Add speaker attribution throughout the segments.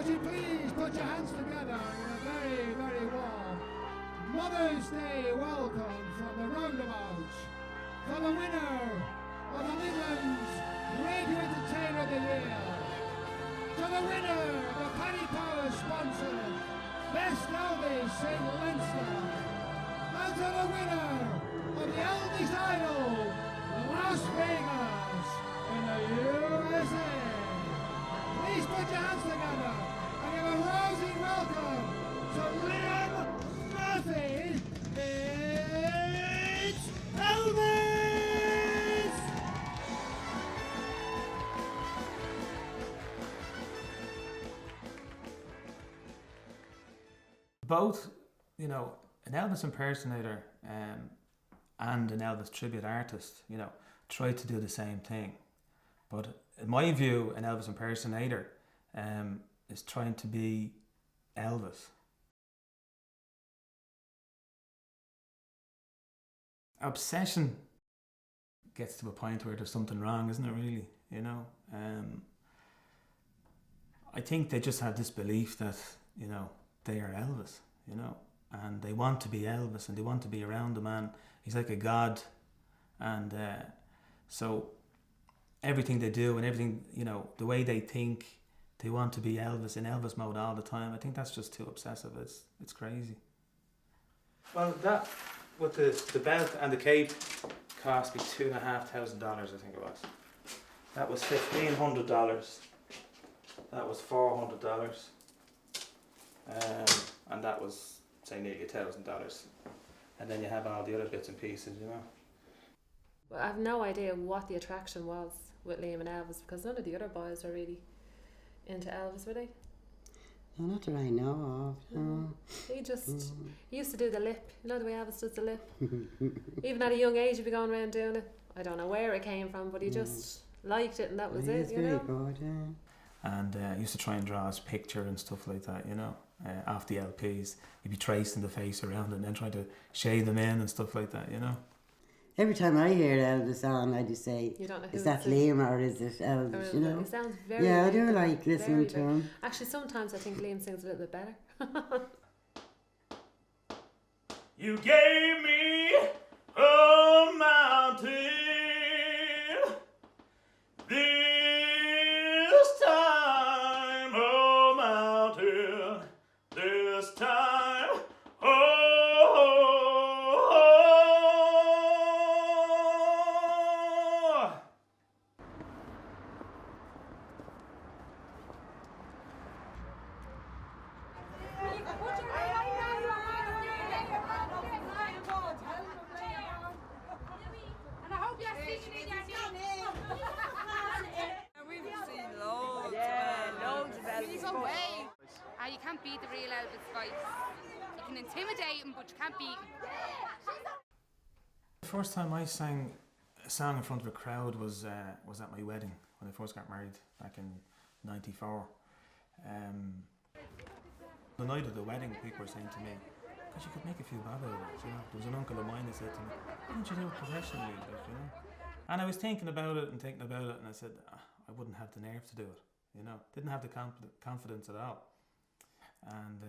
Speaker 1: Would you please put your hands together in a very, very warm Mother's Day welcome from the roundabout for the winner of the Midlands Radio Entertainer of the Year, to the winner of the Paddy Power sponsored Best Elvis in Leinster, and to the winner of the Elvis Idol Las Vegas in the USA. Please put your hands together and give a rousing welcome to Liam Murphy. It's Elvis!
Speaker 2: Both, you know, an Elvis impersonator and an Elvis tribute artist, you know, try to do the same thing. But in my view, an Elvis impersonator is trying to be Elvis. Obsession gets to a point where there's something wrong, isn't it really? You know, I think they just have this belief that, you know, they are Elvis, you know, and they want to be Elvis and they want to be around the man. He's like a god, and so everything they do and everything, you know, the way they think, they want to be Elvis, in Elvis mode all the time. I think that's just too obsessive. It's crazy. Well, that with the belt and the cape cost me $2,500, I think it was. That was $1,500. That was $400. And that was, say, nearly $1,000. And then you have all the other bits and pieces, you know.
Speaker 3: Well, I have no idea what the attraction was with Liam and Elvis, because none of the other boys were really into Elvis, were they?
Speaker 4: No, not that I know of, no.
Speaker 3: He just, he used to do the lip, you know the way Elvis does the lip? Even at a young age he'd be going around doing it. I don't know where it came from, but he just liked it and that was it, you know?
Speaker 4: Very good,
Speaker 2: And he used to try and draw his picture and stuff like that, you know, off the LPs. He'd be tracing the face around it and then trying to shade them in and stuff like that, you know.
Speaker 4: Every time I hear Elvis on, I just say,
Speaker 3: You don't know who
Speaker 4: is that Liam or is it Elvis, you know?
Speaker 3: It sounds very
Speaker 4: Yeah, I do
Speaker 3: good.
Speaker 4: like listening to him.
Speaker 3: Actually, sometimes I think Liam sings a little bit better.
Speaker 2: You gave me a mountain. This time, oh mountain. This time, oh.
Speaker 5: And I hope you're singing in your name.
Speaker 6: We've seen loads.
Speaker 5: Loads of Elvis. You can't beat the real Elvis voice. You can intimidate him, but you can't beat him.
Speaker 2: The first time I sang a song in front of a crowd was at my wedding when I first got married back in '94. The night of the wedding, people were saying to me, "God, you could make a few bob out of it." You know, there was an uncle of mine that said to me, "Why don't you do it professionally?" Like, you know, and I was thinking about it, and I said, I wouldn't have the nerve to do it. You know, didn't have the confidence at all. And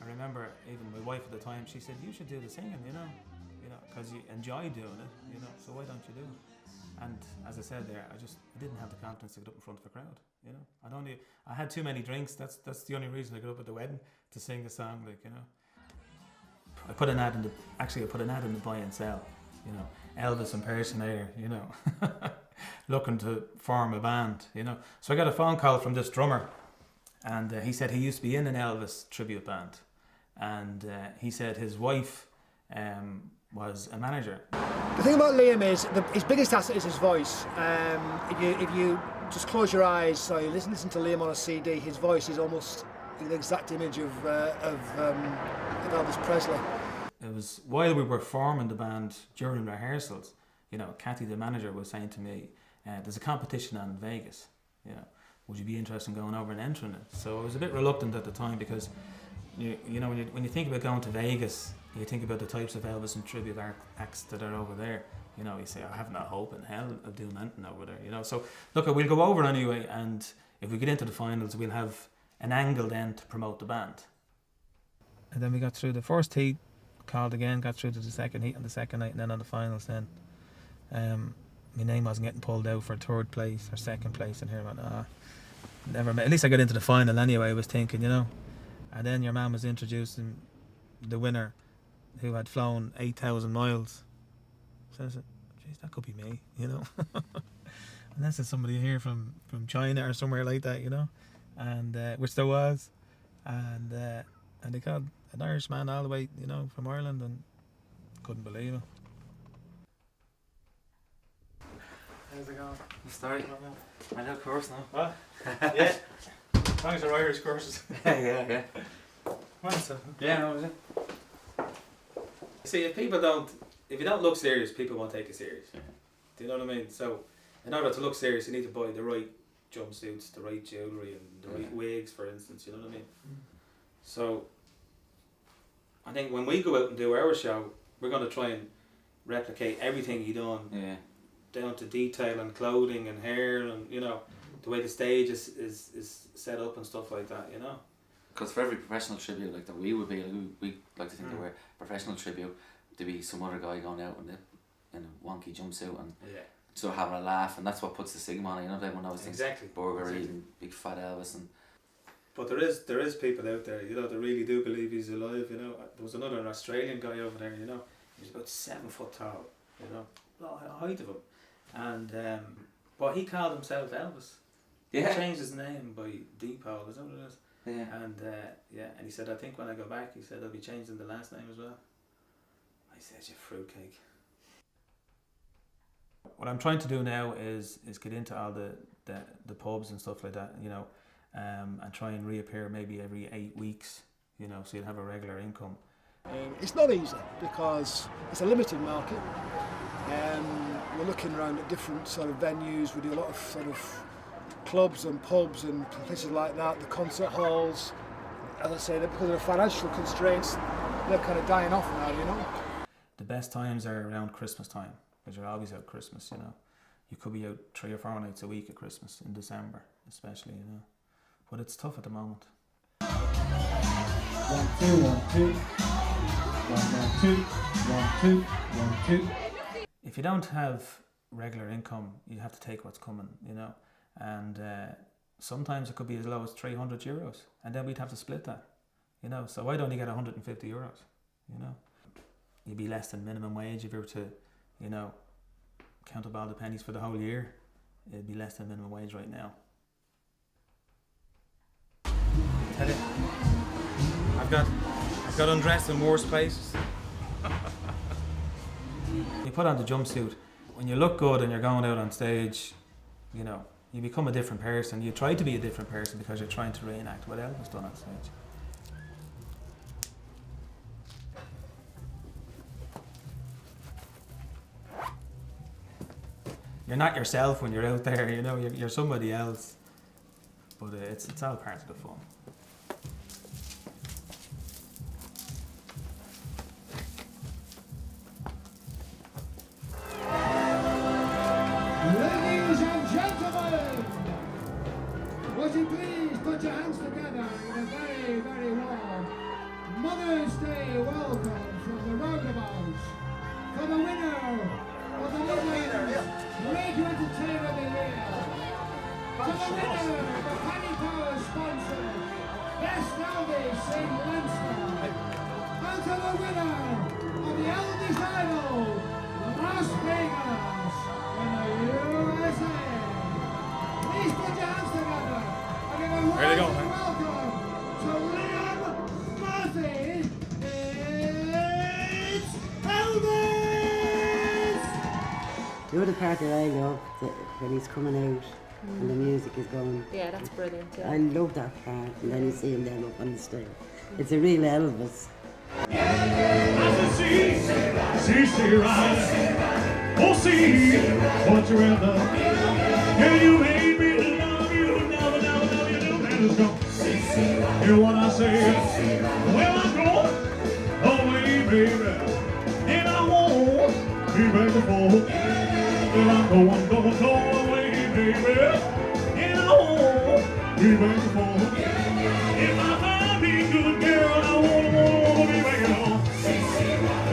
Speaker 2: I remember even my wife at the time, she said, "You should do the singing, you know, because you enjoy doing it, you know, so why don't you do it?" And as I said there, I didn't have the confidence to get up in front of a crowd, you know. I had too many drinks. That's the only reason I got up at the wedding, to sing the song, like, you know. I put an ad in the buy and sell, you know, Elvis impersonator, you know, looking to form a band, you know. So I got a phone call from this drummer, and he said he used to be in an Elvis tribute band, and he said his wife was a manager.
Speaker 1: The thing about Liam is his biggest asset is his voice. If you just close your eyes, so you listen to Liam on a CD, his voice is almost the exact image of Elvis Presley.
Speaker 2: It was while we were forming the band during rehearsals, you know, Kathy, the manager, was saying to me, "There's a competition on in Vegas, you know, would you be interested in going over and entering it?" So I was a bit reluctant at the time because, you know, when you think about going to Vegas, you think about the types of Elvis and tribute acts that are over there. You know, you say, "I have no hope in hell of doing anything over there," you know. So look, we'll go over anyway, and if we get into the finals, we'll have an angle then to promote the band. And then we got through the first heat, called again, got through to the second heat on the second night, and then on the finals then, my name wasn't getting pulled out for third place or second place, and here I went, never mind. At least I got into the final anyway, I was thinking, you know. And then your man was introducing the winner, who had flown 8,000 miles. So I said, geez, that could be me, you know. Unless it's somebody here from China or somewhere like that, you know. And which there was. And they called an Irishman all the way, you know, from Ireland, and couldn't believe it. How's it going?
Speaker 7: The story? I know course now.
Speaker 2: What? Yeah. As long as they're Irish courses.
Speaker 7: yeah.
Speaker 2: Well, so.
Speaker 7: Yeah, no, was it?
Speaker 2: See, if you don't look serious, people won't take you serious.
Speaker 7: Yeah.
Speaker 2: Do you know what I mean? So, in order to look serious, you need to buy the right jumpsuits, the right jewellery, and the right wigs, for instance. You know what I mean? So, I think when we go out and do our show, we're going to try and replicate everything you done.
Speaker 7: Yeah.
Speaker 2: Down to detail and clothing and hair and, you know, the way the stage is set up and stuff like that, you know.
Speaker 7: Because for every professional tribute like that we would be, like, we like to think that we're professional tribute, there'd be some other guy going out in a wonky jumpsuit and so having a laugh, and that's what puts the stigma on it, you know. Everyone always thinks burger eating big fat Elvis. And
Speaker 2: but there is people out there, you know, that really do believe he's alive, you know. There was another Australian guy over there, you know. He was about 7 foot tall, you know, the height of him. And but he called himself Elvis.
Speaker 7: yeah,
Speaker 2: He changed his name by Depot, is that what it is?
Speaker 7: yeah.
Speaker 2: And and he said, I think when I go back, he said, I'll be changing the last name as well. I said, you fruitcake. What I'm trying to do now is get into all the pubs and stuff like that, you know, and try and reappear maybe every 8 weeks, you know, so you'll have a regular income.
Speaker 1: It's not easy because it's a limited market. We're looking around at different sort of venues. We do a lot of sort of clubs and pubs and places like that, the concert halls. As I say, because of the financial constraints, they're kind of dying off now, you know.
Speaker 2: The best times are around Christmas time, because you're always out Christmas, you know. You could be out 3 or 4 nights a week at Christmas, in December especially, you know. But it's tough at the moment.
Speaker 1: 1 2 1 2 1 1 2 1 2 1 2.
Speaker 2: If you don't have regular income, you have to take what's coming, you know. And sometimes it could be as low as €300, and then we'd have to split that, you know. So I'd only get €150, you know. You'd be less than minimum wage if you were to, you know, count up all the pennies for the whole year. It'd be less than minimum wage right now. Tell you, I've got undressed in worse places. You put on the jumpsuit, when you look good and you're going out on stage, you know, you become a different person. You try to be a different person because you're trying to reenact what Elvis done on stage. You're not yourself when you're out there, you know, you're somebody else. But it's all part of the fun.
Speaker 1: Ladies and gentlemen, would you please put your hands together in a very, very warm Mother's Day welcome from the roundabout for the winner of the Midlands Radio Entertainer of the Year. To the winner, the Paddy Power sponsor, Best Elvis in Leinster. And to the winner of the Elvis Idol, Las Vegas, in the USA. Please put your hands together and give a warm welcome to Liam Murphy. It's Elvis!
Speaker 4: The other part that I love, when he's coming out and the music is going.
Speaker 3: Yeah, that's brilliant. Yeah.
Speaker 4: I love that part, and then you see him then up on the stage. It's a real Elvis.
Speaker 8: See, right. Oh, see what you're in the. Can you hate me to love you? Never, never, never, you do. Man, let's go. Hear what I say? Well, I'm going away, baby. And I won't be back before. Well, I'm going away, baby. And I won't be back home. If I find me a good girl, I wanna be back home.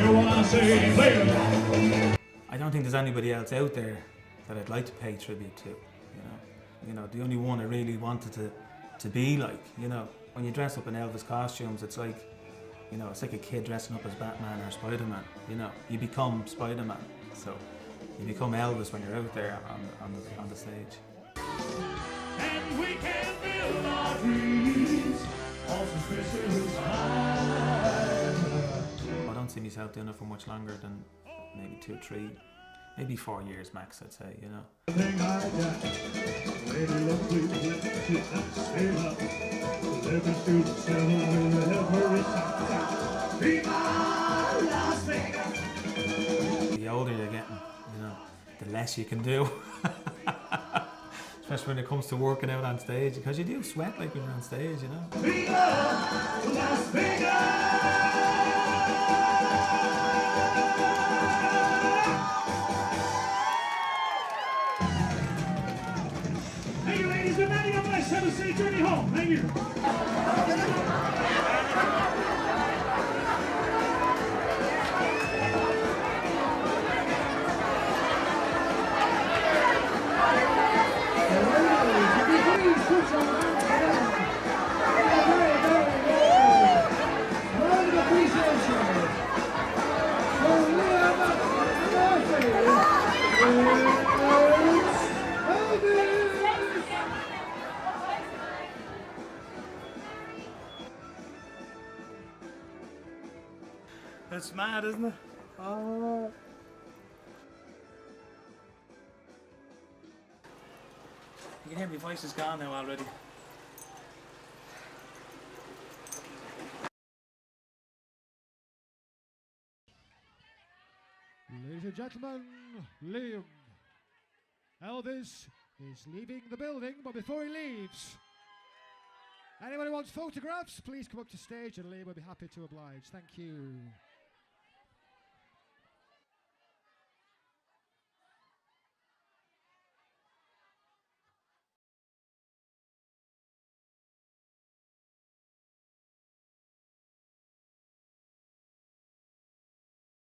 Speaker 8: Hear what I say, play it.
Speaker 2: I don't think there's anybody else out there that I'd like to pay tribute to, you know, the only one I really wanted to be like, you know. When you dress up in Elvis costumes, it's like, you know, it's like a kid dressing up as Batman or Spider-Man, you know. You become Spider-Man, so you become Elvis when you're out there on the stage.
Speaker 8: And we can build our dreams on suspicious minds.
Speaker 2: I don't see myself doing it for much longer than maybe 2, 3, maybe 4 years max, I'd say, you know.
Speaker 8: Thing I got, lady love me, she stay up. Let me shoot the sun with every time. Viva Las Vegas.
Speaker 2: The older you're getting, you know, the less you can do. Especially when it comes to working out on stage, because you do sweat like when you're on stage, you know.
Speaker 8: Viva Las Vegas. Thank you, ladies and gentlemen. Have a safe journey home. Thank you.
Speaker 2: It's mad, isn't it? Oh. You can hear my voice is gone now already.
Speaker 1: Ladies and gentlemen, Liam. Elvis is leaving the building, but before he leaves, anyone who wants photographs, please come up to stage and Liam will be happy to oblige. Thank you.